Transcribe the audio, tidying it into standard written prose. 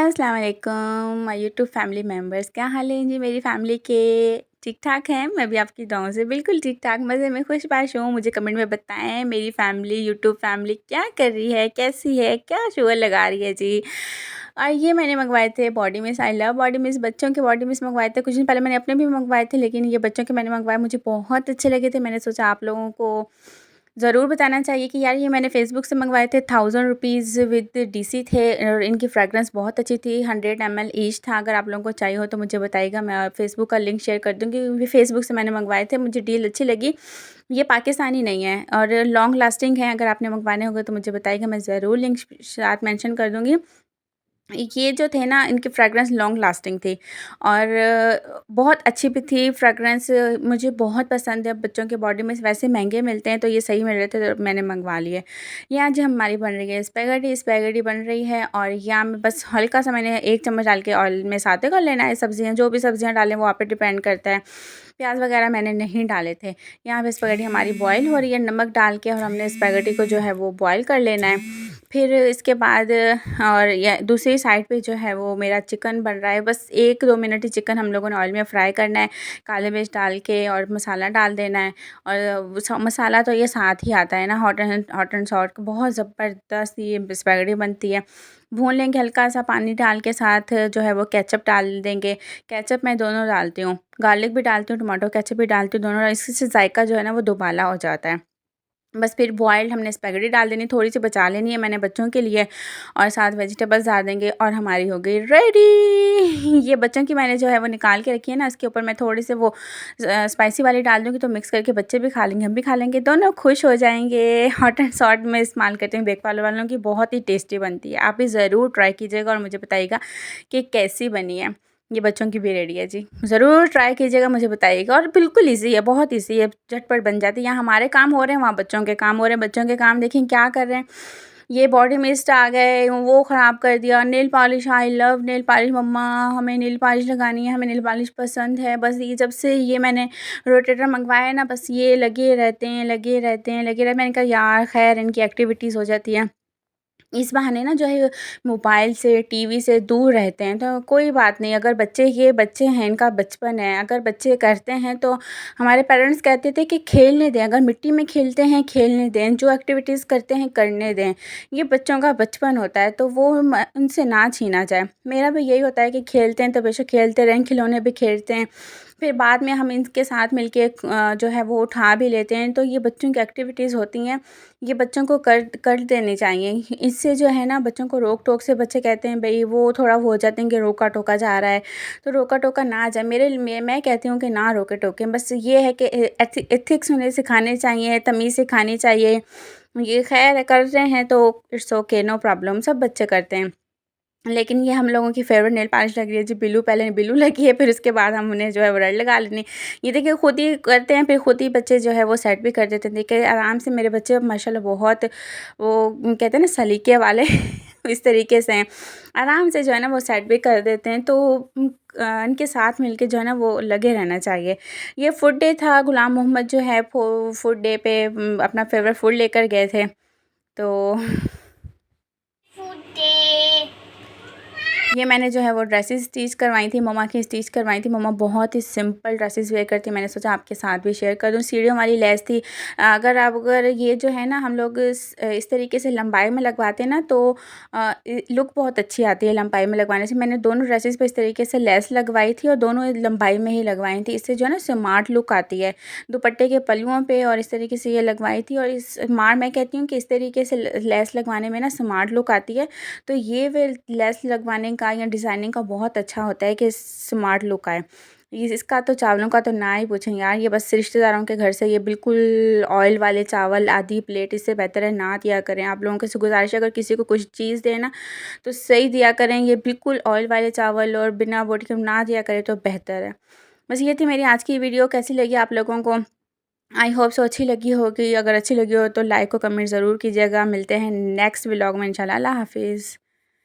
अस्सलाम वालेकुम my YouTube family members, क्या हाल है जी मेरी फैमिली के। ठीक ठाक हैं। मैं भी आपकी दुआओं से बिल्कुल ठीक ठाक मज़े में खुशबाश हूँ। मुझे कमेंट में बताएं मेरी फैमिली यूट्यूब फैमिली क्या कर रही है, कैसी है, क्या शुगर लगा रही है जी। और ये मैंने मंगवाए थे body mist. I love body mist. बच्चों के बॉडी मिस्ट मंगवाए थे, कुछ दिन पहले मैंने अपने भी मंगवाए थे, लेकिन ये बच्चों के मैंने मंगवाए, मुझे बहुत अच्छे लगे थे। मैंने सोचा आप लोगों को ज़रूर बताना चाहिए कि यार ये मैंने फ़ेसबुक से मंगवाए थे। 1000 रुपीज़ विद डीसी थे और इनकी फ्रेगरेंस बहुत अच्छी थी। 100 ml ईच था। अगर आप लोगों को चाहिए हो तो मुझे बताइएगा, मैं फ़ेसबुक का लिंक शेयर कर दूँगी। क्योंकि फ़ेसबुक से मैंने मंगवाए थे, मुझे डील अच्छी लगी। ये पाकिस्तानी नहीं है और लॉन्ग लास्टिंग है। अगर आपने मंगवाने होंगे तो मुझे बताइएगा, मैं ज़रूर लिंक साथ मेंशन कर दूँगी। ये जो थे ना, इनकी फ्रेगरेंस लॉन्ग लास्टिंग थी और बहुत अच्छी भी थी फ्रेगरेंस। मुझे बहुत पसंद है। बच्चों के बॉडी में वैसे महंगे मिलते हैं, तो ये सही मिल रहे थे तो मैंने मंगवा लिए। ये आज हमारी बन रही है स्पैगेटी। स्पैगेटी बन रही है और यहाँ में बस हल्का सा मैंने 1 चम्मच डाल के ऑयल में साते कर लेना है। सब्जियाँ जो भी सब्जियाँ डालें वो आप पे डिपेंड करता है। प्याज वगैरह मैंने नहीं डाले थे। यहाँ पे स्पैगेटी हमारी बॉयल हो रही है नमक डाल के, और हमने स्पैगेटी को जो है वो बॉयल कर लेना है। फिर इसके बाद और या दूसरी साइड पे जो है वो मेरा चिकन बन रहा है। बस 1-2 मिनट ही चिकन हम लोगों ने ऑयल में फ्राई करना है, काले मिर्च डाल के, और मसाला डाल देना है। और मसाला तो ये साथ ही आता है ना, हॉट एंड सॉल्ट। बहुत ज़बरदस्त ये स्पैगेटी बनती है। भून लेंगे हल्का सा पानी डाल के, साथ जो है वो केचप डाल देंगे। केचप मैं दोनों डालती हूँ, गार्लिक भी डालती हूँ, टमाटो केचप भी डालती हूँ दोनों। इससे जायका जो है ना वो दुबाला हो जाता है। बस फिर बॉइल्ड हमने स्पैगेटी डाल देनी, थोड़ी सी बचा लेनी है मैंने बच्चों के लिए, और साथ वेजिटेबल्स डाल देंगे और हमारी हो गई रेडी। ये बच्चों की मैंने जो है वो निकाल के रखी है ना, इसके ऊपर मैं थोड़ी से वो स्पाइसी वाली डाल दूँगी, तो मिक्स करके बच्चे भी खा लेंगे, हम भी खा लेंगे, दोनों खुश हो जाएंगे। हॉट एंड सॉल्ट में इस्तेमाल करती हूँ बेक वालों की, बहुत ही टेस्टी बनती है। आप भी ज़रूर ट्राई कीजिएगा और मुझे बताइएगा कि कैसी बनी है। ये बच्चों की भी रेडी है जी, ज़रूर ट्राई कीजिएगा, मुझे बताइएगा। और बिल्कुल ईज़ी है, बहुत ईज़ी है, झटपट बन जाती है। यहाँ हमारे काम हो रहे हैं, वहाँ बच्चों के काम हो रहे हैं। बच्चों के काम देखें क्या कर रहे हैं। ये बॉडी मिस्ट आ गए, वो ख़राब कर दिया। Nail polish, I love nail polish मम्मा, हमें नेल पॉलिश लगानी है, हमें नेल पॉलिश पसंद है। बस ये जब से ये मैंने रोटेटर मंगवाया है ना, बस ये लगे रहते हैं, लगे रहते हैं, लगे रहते। मैंने कहा यार खैर इनकी एक्टिविटीज़ हो जाती है, इस बहाने ना जो है मोबाइल से टीवी से दूर रहते हैं, तो कोई बात नहीं। अगर बच्चे ये बच्चे हैं, इनका बचपन है, अगर बच्चे करते हैं तो हमारे पेरेंट्स कहते थे कि खेलने दें। अगर मिट्टी में खेलते हैं खेलने दें, जो एक्टिविटीज़ करते हैं करने दें। ये बच्चों का बचपन होता है, तो वो उनसे ना छीना जाए। मेरा भी यही होता है कि खेलते हैं तो बेशक खेलते रहें, खिलौने भी खेलते हैं, फिर बाद में हम इनके साथ मिलके जो है वो उठा भी लेते हैं। तो ये बच्चों की एक्टिविटीज़ होती हैं, ये बच्चों को कर कर देनी चाहिए। इससे जो है ना बच्चों को रोक टोक से, बच्चे कहते हैं भई वो थोड़ा वो हो जाते हैं कि रोका टोका जा रहा है, तो रोका टोका ना जाए। मैं कहती हूँ कि ना रोके टोके, बस ये है कि एथिक्स उन्हें सिखाने चाहिए, तमीज़ सिखानी चाहिए। ये खैर कर रहे हैं तो इट्स ओके, नो प्रॉब्लम, सब बच्चे करते हैं। लेकिन ये हम लोगों की फ़ेवरेट नेल पॉलिश लग रही है जी ब्लू। पहले ब्लू लगी है, फिर उसके बाद हम उन्हें जो है वो रेड लगा लेनी। ये देखिए खुद ही करते हैं, फिर खुद ही बच्चे जो है वो सेट भी कर देते हैं। देखिए आराम से मेरे बच्चे माशाल्लाह बहुत वो कहते हैं ना सलीके वाले इस तरीके से हैं, आराम से जो है ना वो सेट भी कर देते हैं। तो इनके साथ मिलके जो है ना वो लगे रहना चाहिए। ये फूड डे था, गुलाम मोहम्मद जो है फूड डे पे अपना फ़ेवरेट फूड लेकर गए थे, तो ये मैंने जो है वो ड्रेसेस स्टिच करवाई थी, मम्मा की स्टिच करवाई थी। मम्मा बहुत ही सिंपल ड्रेसेस वेयर करती, मैंने सोचा आपके साथ भी शेयर कर दूँ। सीढ़ियों वाली लेस थी। अगर ये जो है ना हम लोग इस तरीके से लंबाई में लगवाते हैं ना, तो लुक बहुत अच्छी आती है लंबाई में लगवाने से। मैंने दोनों ड्रेसेस पे इस तरीके से लेस लगवाई थी और दोनों लंबाई में ही लगवाई थी। इससे जो है ना स्मार्ट लुक आती है दुपट्टे के पल्लुओं पे, और इस तरीके से ये लगवाई थी। और इस स्मार्ट, मैं कहती हूँ कि इस तरीके से लेस लगवाने में ना स्मार्ट लुक आती है। तो ये वे लेस लगवाने का या डिज़ाइनिंग का बहुत अच्छा होता है कि स्मार्ट लुक आए। इसका तो चावलों का तो ना ही पूछें यार, ये बस रिश्तेदारों के घर से ये बिल्कुल ऑयल वाले चावल आधी प्लेट, इससे बेहतर है ना दिया करें। आप लोगों से गुजारिश है, अगर किसी को कुछ चीज़ दें ना तो सही दिया करें। ये बिल्कुल ऑयल वाले चावल और बिना बोटी के ना दिया करें तो बेहतर है। बस ये थी मेरी आज की वीडियो, कैसी लगी आप लोगों को? आई होप सो अच्छी लगी होगी। अगर अच्छी लगी हो तो लाइक और कमेंट ज़रूर कीजिएगा। मिलते हैं नेक्स्ट व्लॉग में इंशाल्लाह। अल्लाह हाफ़िज़।